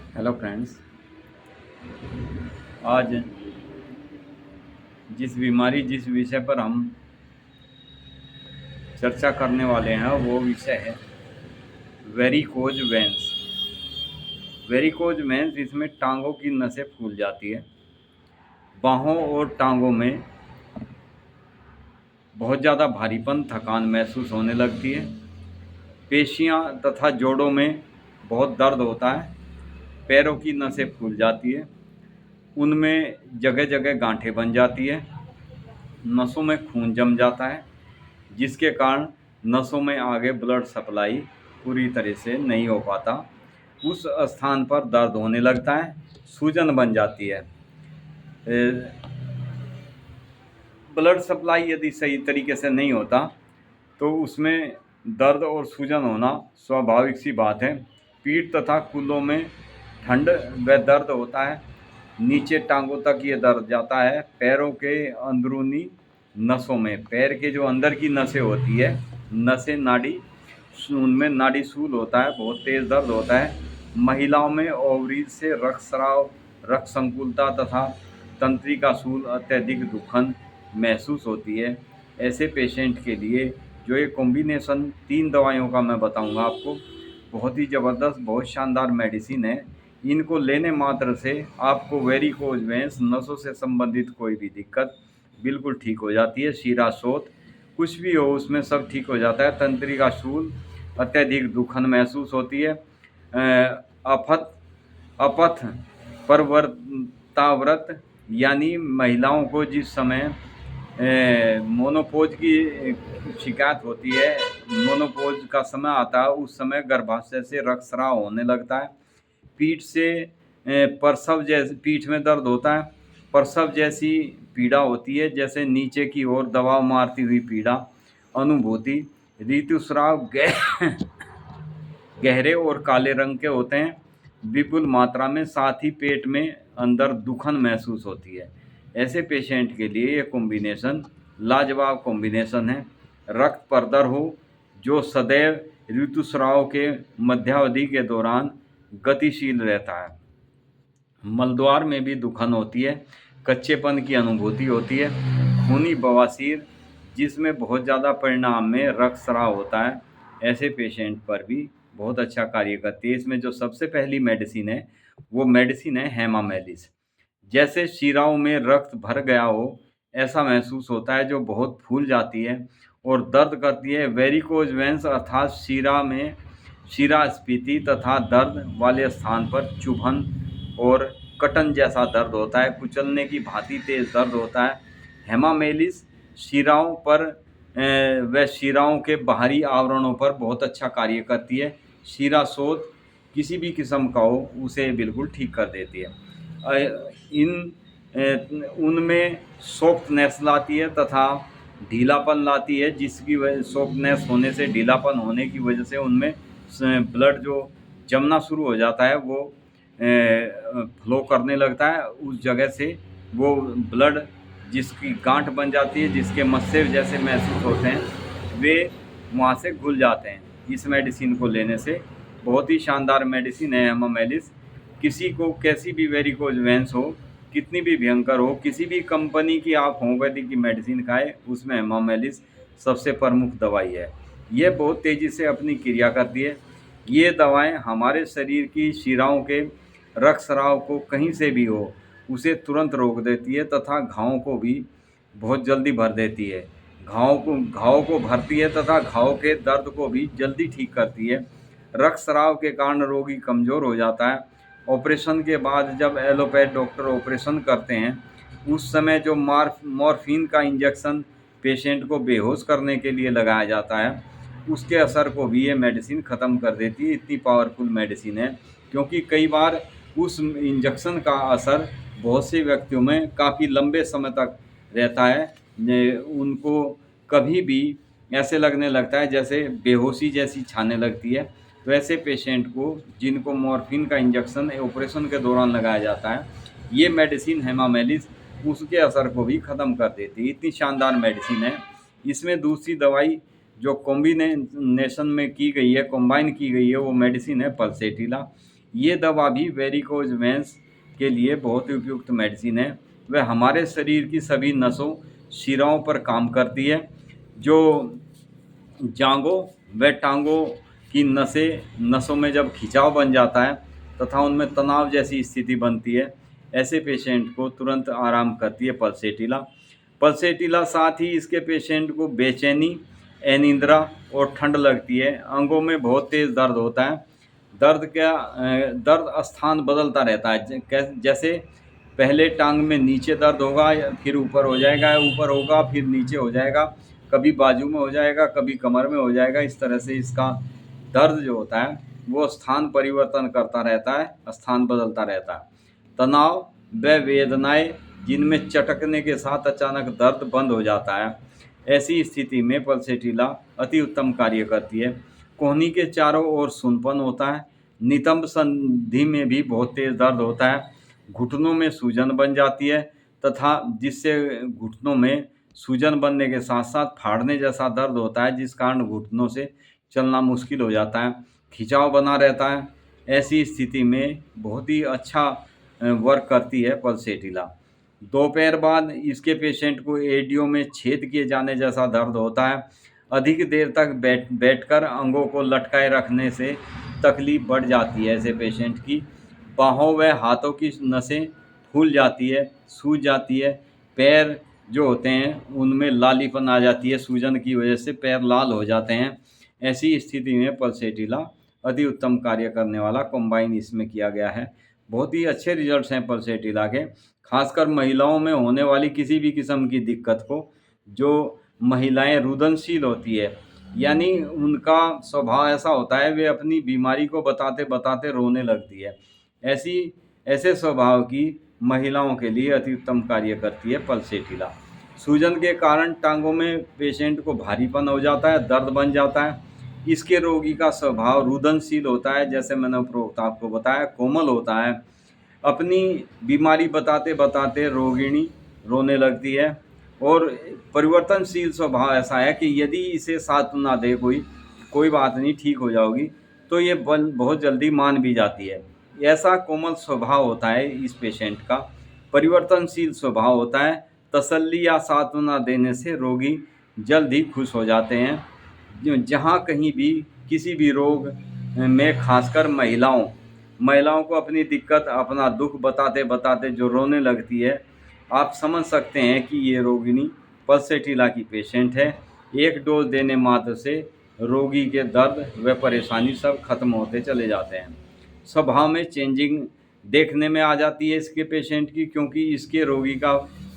Hello friends. आज जिस विषय पर हम चर्चा करने वाले हैं वो विषय है वेरिकोज वेन्स। वेरिकोज वेन्स, इसमें टांगों की नसें फूल जाती है। बाहों और टांगों में बहुत ज़्यादा भारीपन, थकान महसूस होने लगती है। पेशियां तथा जोड़ों में बहुत दर्द होता है। पैरों की नसें फूल जाती है, उनमें जगह जगह गांठें बन जाती है। नसों में खून जम जाता है, जिसके कारण नसों में आगे ब्लड सप्लाई पूरी तरह से नहीं हो पाता। उस स्थान पर दर्द होने लगता है, सूजन बन जाती है। ब्लड सप्लाई यदि सही तरीके से नहीं होता तो उसमें दर्द और सूजन होना स्वाभाविक सी बात है। पीठ तथा कूल्हों में ठंड व दर्द होता है। नीचे टांगों तक ये दर्द जाता है। पैरों के अंदरूनी नसों में, पैर के जो अंदर की नसें होती है, नसें नाड़ी, उनमें नाड़ी सूल होता है, बहुत तेज दर्द होता है। महिलाओं में ओवरीज से रक्तस्राव, रक्त संकुलता तथा तंत्रिका सूल अत्यधिक दुखन महसूस होती है। ऐसे पेशेंट के लिए जो ये कॉम्बिनेशन 3 दवाइयों का मैं बताऊंगा आपको, बहुत ही ज़बरदस्त, बहुत शानदार मेडिसिन है। इनको लेने मात्र से आपको वेरिकोज वेंस, नसों से संबंधित कोई भी दिक्कत बिल्कुल ठीक हो जाती है। शीरा शोथ कुछ भी हो उसमें सब ठीक हो जाता है। तंत्रिका शूल अत्यधिक दुखन महसूस होती है। अफत अपथ परवर्ताव्रत, यानी महिलाओं को जिस समय मोनोपोज की शिकायत होती है, मोनोपोज का समय आता है, उस समय गर्भाशय से रक्तस्राव होने लगता है। पीठ से प्रसव जैसे, पीठ में दर्द होता है, प्रसव जैसी पीड़ा होती है, जैसे नीचे की ओर दबाव मारती हुई पीड़ा अनुभूति। ऋतुस्राव गहरे और काले रंग के होते हैं, विपुल मात्रा में, साथ ही पेट में अंदर दुखन महसूस होती है। ऐसे पेशेंट के लिए ये कॉम्बिनेशन लाजवाब कॉम्बिनेशन है। रक्त परदर हो जो सदैव ऋतुस्राव के मध्यावधि के दौरान गतिशील रहता है। मलद्वार में भी दुखन होती है, कच्चेपन की अनुभूति होती है। खूनी बवासीर, जिसमें बहुत ज़्यादा परिणाम में रक्तस्राव होता है, ऐसे पेशेंट पर भी बहुत अच्छा कार्य करती है। इसमें जो सबसे पहली मेडिसिन है वो मेडिसिन है हेमामेलिस। जैसे शिराओं में रक्त भर गया हो ऐसा महसूस होता है, जो बहुत फूल जाती है और दर्द करती है। वेरिकोज वेंस अर्थात शिरास्फीति तथा दर्द वाले स्थान पर चुभन और कटन जैसा दर्द होता है, कुचलने की भांति तेज दर्द होता है। हेमामेलिस शिराओं पर व शिराओं के बाहरी आवरणों पर बहुत अच्छा कार्य करती है। शिरा शोथ किसी भी किस्म का हो उसे बिल्कुल ठीक कर देती है। उनमें सॉफ्टनेस लाती है तथा ढीलापन लाती है, जिसकी वजह सॉफ्टनेस होने से, ढीलापन होने की वजह से उनमें ब्लड जो जमना शुरू हो जाता है वो फ्लो करने लगता है। उस जगह से वो ब्लड, जिसकी गांठ बन जाती है, जिसके मस्से जैसे महसूस होते हैं, वे वहाँ से घुल जाते हैं। इस मेडिसिन को लेने से बहुत ही शानदार मेडिसिन है हेमामेलिस। किसी को कैसी भी वेरिकोज वेंस हो, कितनी भी भयंकर हो, किसी भी कंपनी की आप होम्योपैथी की मेडिसिन खाएं, उसमें हेमामेलिस सबसे प्रमुख दवाई है। ये बहुत तेज़ी से अपनी क्रिया करती है। ये दवाएं हमारे शरीर की शिराओं के रक्तस्राव को कहीं से भी हो उसे तुरंत रोक देती है तथा घावों को भी बहुत जल्दी भर देती है। घाव को भरती है तथा घाव के दर्द को भी जल्दी ठीक करती है। रक्तस्राव के कारण रोगी कमज़ोर हो जाता है। ऑपरेशन के बाद जब एलोपैथ डॉक्टर ऑपरेशन करते हैं, उस समय जो मॉर्फिन का इंजेक्शन पेशेंट को बेहोश करने के लिए लगाया जाता है, उसके असर को भी ये मेडिसिन ख़त्म कर देती है। इतनी पावरफुल मेडिसिन है, क्योंकि कई बार उस इंजेक्शन का असर बहुत से व्यक्तियों में काफ़ी लंबे समय तक रहता है। उनको कभी भी ऐसे लगने लगता है जैसे बेहोशी जैसी छाने लगती है। तो ऐसे पेशेंट को, जिनको मॉर्फिन का इंजेक्शन ऑपरेशन के दौरान लगाया जाता है, ये मेडिसिन हेमामेलिस उसके असर को भी ख़त्म कर देती है। इतनी शानदार मेडिसिन है। इसमें दूसरी दवाई जो कॉम्बिनेशन में की गई है, कंबाइन की गई है, वो मेडिसिन है पल्सेटिला। ये दवा भी वेरिकोज वेंस के लिए बहुत ही उपयुक्त मेडिसिन है। वह हमारे शरीर की सभी नसों, शिराओं पर काम करती है। जो जांघों व टांगों की नसों में जब खिंचाव बन जाता है तथा उनमें तनाव जैसी स्थिति बनती है, ऐसे पेशेंट को तुरंत आराम करती है पल्सेटिला। पल्सेटिला साथ ही इसके पेशेंट को बेचैनी, अनिद्रा और ठंड लगती है। अंगों में बहुत तेज़ दर्द होता है। दर्द स्थान बदलता रहता है। जैसे पहले टांग में नीचे दर्द होगा, फिर ऊपर हो जाएगा, ऊपर होगा फिर नीचे हो जाएगा, कभी बाजू में हो जाएगा, कभी कमर में हो जाएगा। इस तरह से इसका दर्द जो होता है वो स्थान परिवर्तन करता रहता है, स्थान बदलता रहता है। तनाव व वेदनाएं जिनमें चटकने के साथ अचानक दर्द बंद हो जाता है, ऐसी स्थिति में पल्सेटिला अति उत्तम कार्य करती है। कोहनी के चारों ओर सूनपन होता है। नितंब संधि में भी बहुत तेज दर्द होता है। घुटनों में सूजन बन जाती है तथा जिससे घुटनों में सूजन बनने के साथ साथ फाड़ने जैसा दर्द होता है, जिस कारण घुटनों से चलना मुश्किल हो जाता है। खिंचाव बना रहता है। ऐसी स्थिति में बहुत ही अच्छा वर्क करती है पल्सेटिला। दोपहर बाद इसके पेशेंट को एडियो में छेद किए जाने जैसा दर्द होता है। अधिक देर तक बैठकर अंगों को लटकाए रखने से तकलीफ बढ़ जाती है ऐसे पेशेंट की। बाहों व हाथों की नसें फूल जाती है, सूज जाती है। पैर जो होते हैं उनमें लालीपन आ जाती है, सूजन की वजह से पैर लाल हो जाते हैं। ऐसी स्थिति में पल्सेटिला अति उत्तम कार्य करने वाला कॉम्बाइन इसमें किया गया है। बहुत ही अच्छे रिजल्ट्स हैं पल्सेटिला के। खासकर महिलाओं में होने वाली किसी भी किस्म की दिक्कत को, जो महिलाएं रुदनशील होती है, यानी उनका स्वभाव ऐसा होता है वे अपनी बीमारी को बताते बताते रोने लगती है, ऐसे स्वभाव की महिलाओं के लिए अति उत्तम कार्य करती है पल्सेटिला। सूजन के कारण टांगों में पेशेंट को भारीपन हो जाता है, दर्द बन जाता है। इसके रोगी का स्वभाव रुदनशील होता है, जैसे मैंने उपरोक्त आपको बताया, कोमल होता है। अपनी बीमारी बताते बताते रोगिणी रोने लगती है और परिवर्तनशील स्वभाव ऐसा है कि यदि इसे सांत्वना दे कोई बात नहीं, ठीक हो जाओगी, तो ये बहुत जल्दी मान भी जाती है। ऐसा कोमल स्वभाव होता है इस पेशेंट का। परिवर्तनशील स्वभाव होता है। तसल्ली या सांत्वना देने से रोगी जल्द ही खुश हो जाते हैं। जहाँ कहीं भी किसी भी रोग में खासकर महिलाओं को अपनी दिक्कत, अपना दुख बताते बताते जो रोने लगती है, आप समझ सकते हैं कि ये रोगिणी पल्सेटिला की पेशेंट है। एक डोज देने मात्र से रोगी के दर्द व परेशानी सब खत्म होते चले जाते हैं। स्वभाव में चेंजिंग देखने में आ जाती है इसके पेशेंट की, क्योंकि इसके रोगी का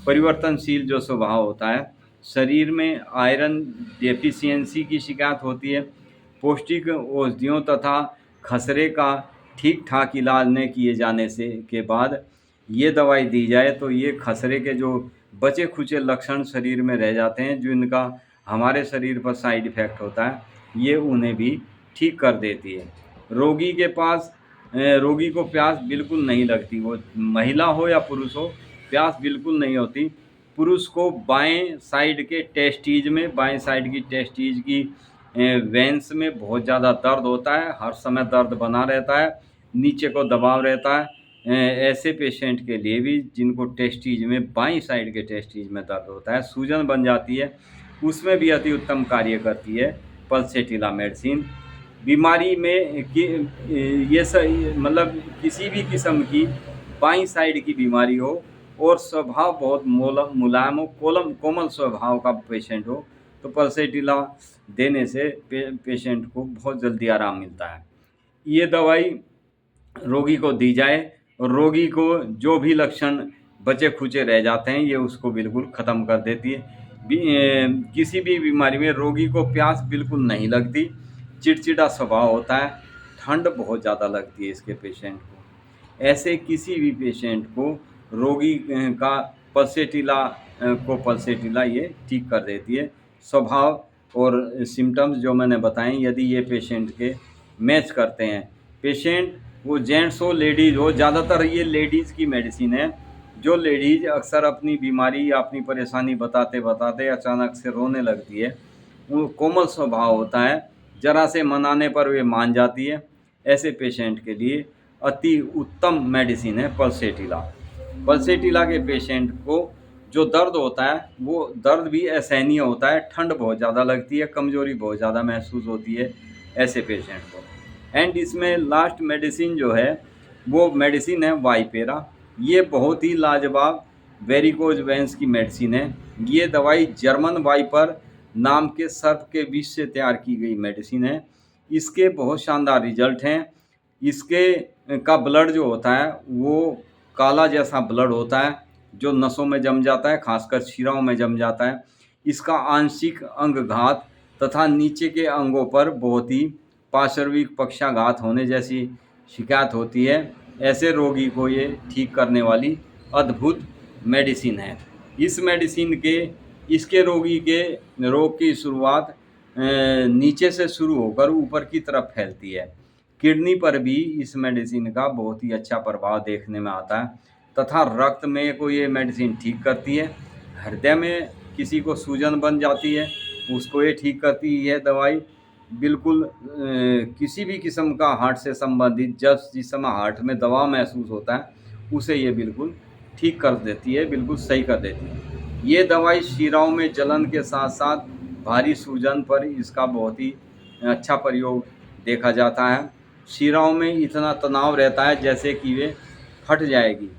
परिवर्तनशील जो स्वभाव होता है। शरीर में आयरन डेफिशिएंसी की शिकायत होती है। पौष्टिक औषधियों तथा खसरे का ठीक ठाक इलाज न किए जाने से के बाद ये दवाई दी जाए तो ये खसरे के जो बचे खुचे लक्षण शरीर में रह जाते हैं, जो इनका हमारे शरीर पर साइड इफ़ेक्ट होता है, ये उन्हें भी ठीक कर देती है। रोगी को प्यास बिल्कुल नहीं लगती, वो महिला हो या पुरुष हो, प्यास बिल्कुल नहीं होती। पुरुष को बाएं साइड की टेस्टीज की वेंस में बहुत ज़्यादा दर्द होता है, हर समय दर्द बना रहता है, नीचे को दबाव रहता है। ऐसे पेशेंट के लिए भी जिनको टेस्टीज में, बाईं साइड के टेस्टीज में दर्द होता है, सूजन बन जाती है, उसमें भी अति उत्तम कार्य करती है पल्सेटिला मेडिसिन। बीमारी में मतलब किसी भी किस्म की बाईं साइड की बीमारी हो और स्वभाव बहुत मुलायम हो, कोमल स्वभाव का पेशेंट हो, तो पल्सेटिला देने से पेशेंट को बहुत जल्दी आराम मिलता है। ये दवाई रोगी को दी जाए और रोगी को जो भी लक्षण बचे खुचे रह जाते हैं ये उसको बिल्कुल ख़त्म कर देती है। किसी भी बीमारी में रोगी को प्यास बिल्कुल नहीं लगती, चिड़चिड़ा स्वभाव होता है, ठंड बहुत ज़्यादा लगती है इसके पेशेंट को। ऐसे किसी भी पेशेंट को रोगी का पल्सेटिला ये ठीक कर देती है। स्वभाव और सिम्टम्स जो मैंने बताएं, यदि ये पेशेंट के मैच करते हैं, पेशेंट वो जेंट्स हो लेडीज़ हो, ज़्यादातर ये लेडीज़ की मेडिसिन है। जो लेडीज़ अक्सर अपनी बीमारी या अपनी परेशानी बताते बताते अचानक से रोने लगती है, वो कोमल स्वभाव होता है, ज़रा से मनाने पर वे मान जाती है। ऐसे पेशेंट के लिए अति उत्तम मेडिसिन है पल्सेटिला। पल्सेटिला के पेशेंट को जो दर्द होता है वो दर्द भी असहनीय होता है, ठंड बहुत ज़्यादा लगती है, कमज़ोरी बहुत ज़्यादा महसूस होती है ऐसे पेशेंट को। एंड इसमें लास्ट मेडिसिन जो है वो मेडिसिन है वाइपेरा। ये बहुत ही लाजवाब वेरिकोज वेंस की मेडिसिन है। ये दवाई जर्मन वाइपर नाम के सर्प के विष से तैयार की गई मेडिसिन है। इसके बहुत शानदार रिजल्ट हैं। इसके का ब्लड जो होता है वो काला जैसा ब्लड होता है जो नसों में जम जाता है, खासकर शिराओं में जम जाता है। इसका आंशिक अंगघात तथा नीचे के अंगों पर बहुत ही पार्श्विक पक्षाघात होने जैसी शिकायत होती है। ऐसे रोगी को ये ठीक करने वाली अद्भुत मेडिसिन है। इस मेडिसिन के इसके रोगी के रोग की शुरुआत नीचे से शुरू होकर ऊपर की तरफ फैलती है। किडनी पर भी इस मेडिसिन का बहुत ही अच्छा प्रभाव देखने में आता है तथा रक्त में को ये मेडिसिन ठीक करती है। हृदय में किसी को सूजन बन जाती है उसको ये ठीक करती है दवाई। बिल्कुल किसी भी किस्म का हार्ट से संबंधित जब जिस समय हार्ट में दबाव महसूस होता है उसे ये बिल्कुल ठीक कर देती है, बिल्कुल सही कर देती है। ये दवाई शिराओं में जलन के साथ साथ भारी सूजन पर इसका बहुत ही अच्छा प्रयोग देखा जाता है। शिराओं में इतना तनाव रहता है जैसे कि वे फट जाएगी।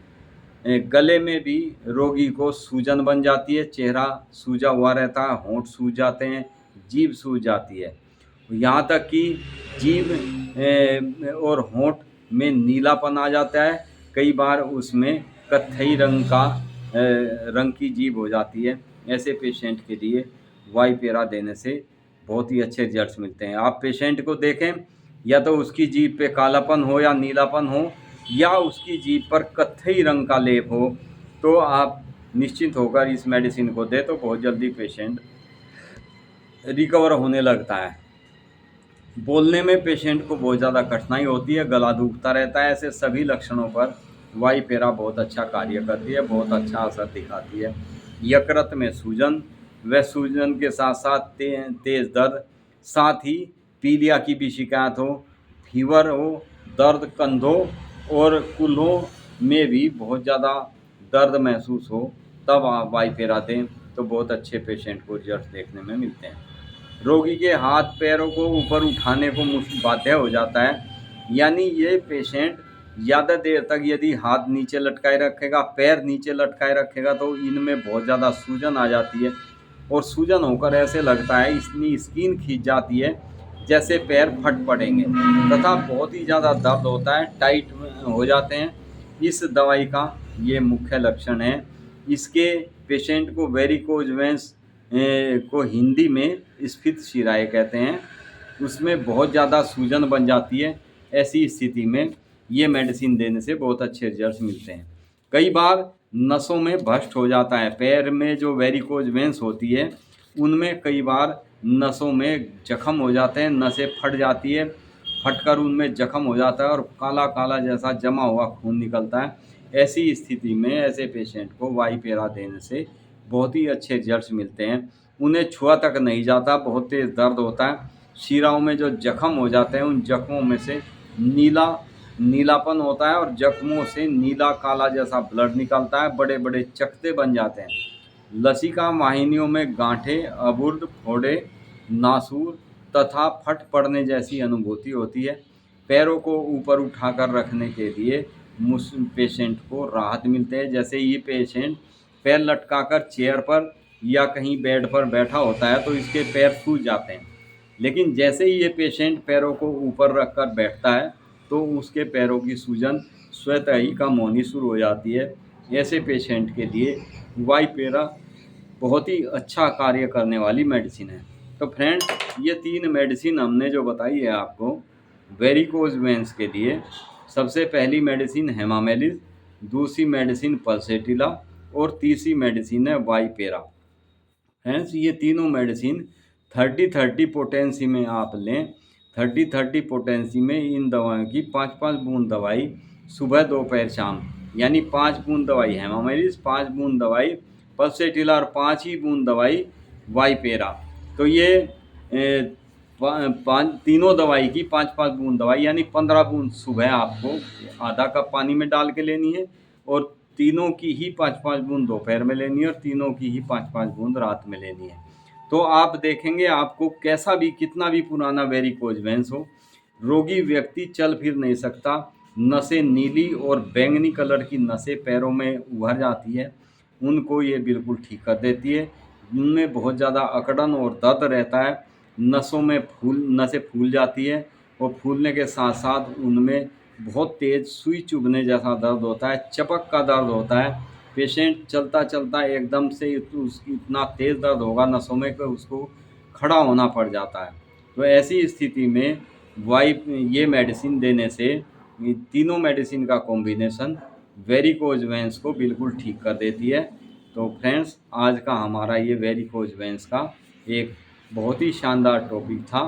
गले में भी रोगी को सूजन बन जाती है, चेहरा सूजा हुआ रहता है, होंठ सूज जाते हैं, जीभ सूज जाती है। यहाँ तक कि जीभ और होंठ में नीलापन आ जाता है। कई बार उसमें कत्थई रंग की जीभ हो जाती है। ऐसे पेशेंट के लिए वाइपेरा देने से बहुत ही अच्छे रिजल्ट्स मिलते हैं। आप पेशेंट को देखें, या तो उसकी जीभ पे कालापन हो या नीलापन हो या उसकी जीभ पर कत्थई रंग का लेप हो, तो आप निश्चिंत होकर इस मेडिसिन को दें तो बहुत जल्दी पेशेंट रिकवर होने लगता है। बोलने में पेशेंट को बहुत ज़्यादा कठिनाई होती है, गला दुखता रहता है। ऐसे सभी लक्षणों पर वाइपेरा बहुत अच्छा कार्य करती है, बहुत अच्छा असर दिखाती है। यकृत में सूजन व सूजन के साथ साथ तेज़ दर्द, साथ ही पीलिया की भी शिकायत हो, फीवर हो, दर्द कंधों और कूल्हों में भी बहुत ज़्यादा दर्द महसूस हो, तब आप वाइपेरा दें तो बहुत अच्छे पेशेंट को रिजल्ट देखने में मिलते हैं। रोगी के हाथ पैरों को ऊपर उठाने को बाध्य हो जाता है, यानी ये पेशेंट ज़्यादा देर तक यदि हाथ नीचे लटकाए रखेगा, पैर नीचे लटकाए रखेगा तो इनमें बहुत ज़्यादा सूजन आ जाती है और सूजन होकर ऐसे लगता है इतनी स्किन खींच जाती है जैसे पैर फट पड़ेंगे तथा बहुत ही ज़्यादा दर्द होता है, टाइट हो जाते हैं। इस दवाई का ये मुख्य लक्षण है। इसके पेशेंट को वेरिकोज वेंस को हिंदी में स्फीत शिराएँ कहते हैं, उसमें बहुत ज़्यादा सूजन बन जाती है। ऐसी स्थिति में ये मेडिसिन देने से बहुत अच्छे रिजल्ट्स मिलते हैं। कई बार नसों में भ्रष्ट हो जाता है, पैर में जो वेरिकोज वेंस होती है उनमें कई बार नसों में जख्म हो जाते हैं, नसें फट जाती है, फटकर उनमें जख्म हो जाता है और काला काला जैसा जमा हुआ खून निकलता है। ऐसी स्थिति में ऐसे पेशेंट को वाइपेरा देने से बहुत ही अच्छे रिजल्ट्स मिलते हैं। उन्हें छुआ तक नहीं जाता, बहुत तेज़ दर्द होता है। शिराओं में जो जख्म हो जाते हैं उन जख्मों में से नीलापन होता है और जख्मों से नीला काला जैसा ब्लड निकलता है, बड़े बड़े चकते बन जाते हैं। लसिका वाहिनियों में गांठें, अबुर्द, फोड़े, नासूर तथा फट पड़ने जैसी अनुभूति होती है। पैरों को ऊपर उठाकर रखने के लिए पेशेंट को राहत मिलते हैं। जैसे ये पेशेंट पैर लटकाकर चेयर पर या कहीं बेड पर बैठा होता है तो इसके पैर सूज जाते हैं, लेकिन जैसे ही ये पेशेंट पैरों को ऊपर रखकर बैठता है तो उसके पैरों की सूजन स्वतः ही कम होनी शुरू हो जाती है। ऐसे पेशेंट के लिए वाइपेरा बहुत ही अच्छा कार्य करने वाली मेडिसिन है। तो फ्रेंड्स, ये 3 मेडिसिन हमने जो बताई है आपको वेरिकोज वेंस के लिए। सबसे पहली मेडिसिन हेमामेलिस, दूसरी मेडिसिन पल्सेटिला और तीसरी मेडिसिन है वाइपेरा। फ्रेंड्स, ये तीनों मेडिसिन 30-30 पोटेंसी में आप लें। 30-30 पोटेंसी में इन दवाओं की 5-5 बूंद दवाई सुबह, दोपहर, शाम, यानी 5 बूंद दवाई हेमामेलिस, 5 बूंद दवाई पल्सेटिला और 5 ही बूंद दवाई वाइपेरा। तो ये तीनों दवाई की 5-5 बूंद दवाई यानी 15 बूंद सुबह आपको आधा कप पानी में डाल के लेनी है, और तीनों की ही 5-5 बूंद दोपहर में लेनी है, और तीनों की ही 5-5 बूंद रात में लेनी है। तो आप देखेंगे आपको कैसा भी कितना भी पुराना वेरिकोज वेन्स हो, रोगी व्यक्ति चल फिर नहीं सकता, नसें नीली और बैंगनी कलर की नसें पैरों में उभर जाती है, उनको ये बिल्कुल ठीक कर देती है। उनमें बहुत ज़्यादा अकड़न और दर्द रहता है, नसें फूल जाती है, और फूलने के साथ साथ उनमें बहुत तेज़ सुई चुभने जैसा दर्द होता है, चपक का दर्द होता है। पेशेंट चलता चलता एकदम से उसकी इतना तेज़ दर्द होगा नसों में कि उसको खड़ा होना पड़ जाता है। तो ऐसी स्थिति में ये मेडिसिन देने से, ये तीनों मेडिसिन का कॉम्बिनेशन वेरिकोज वेन्स को बिल्कुल ठीक कर देती है। तो फ्रेंड्स, आज का हमारा ये वेरिकोज वेन्स का एक बहुत ही शानदार टॉपिक था।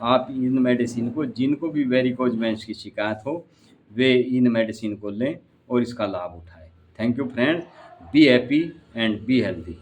आप इन मेडिसिन को, जिनको भी वेरिकोज वेन्स की शिकायत हो, वे इन मेडिसिन को लें और इसका लाभ उठाएं। Thank you friends, be happy and be healthy.